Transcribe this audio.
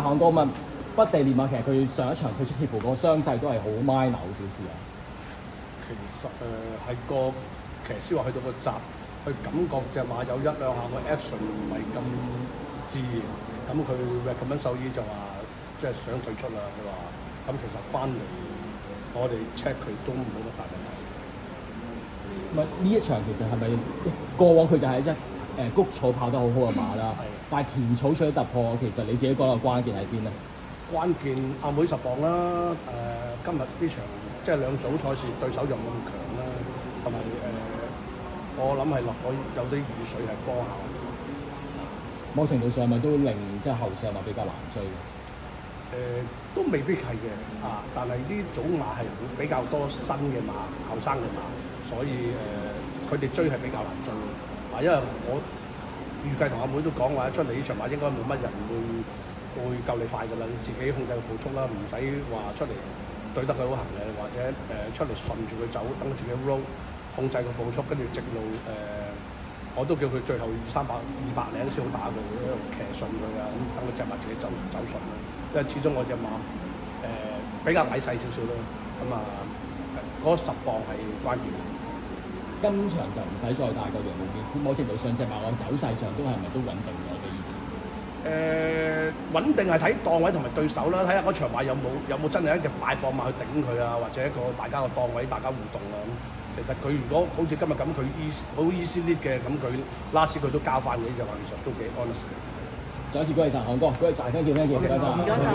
韓國問北地連馬，其實佢上一場佢似乎個傷勢都係好 minor 少少啊。其實係個騎師話去到個閘，佢感覺隻馬有一兩下個 action 唔係咁自然，咁佢 recommend 獸醫就話即係想退出啦。佢話咁其實翻嚟我哋 check 佢都冇乜大問題。唔係呢一場其實係咪過往佢就係一隻谷草跑得好好嘅馬啦？但係田草取得突破，其實你自己覺得個關鍵喺邊咧？關鍵阿妹10磅啦，今日呢場即係兩組賽事對手又冇咁強啦，同埋我諗係落咗有啲雨水係幫下。某程度上咪都令即係後上馬比較難追。都未必係嘅但係呢種馬係比較多新嘅馬、後生嘅馬，所以佢哋追係比較難追。因為我預計同阿妹都講話，出嚟呢場馬應該冇乜人會夠你快㗎啦，你自己控制個步速啦，唔使話出嚟對得佢好行嘅，或者出嚟順住佢走，等佢自己 roll 控制個步速，跟住直路我都叫佢最後200零先好打佢，一路騎順佢啊，咁等佢隻馬自己走順啦。因為始終我隻馬比較矮細少少咯，咁嗰10磅係關鍵。今場就唔使再大個羊毛邊，某程度上隻馬我走勢上都係咪都穩定咗嘅意思？穩定係睇檔位同埋對手啦，睇下嗰場馬有冇真係一隻快放馬去頂佢啊，或者大家個檔位大家互動啊。其實佢如果好似今日咁，佢好 easy lead 嘅，咁佢 last 佢都交翻嘅，就話其實都幾 honest 嘅。再一次多謝韓哥，多謝晒，thank you，唔該晒。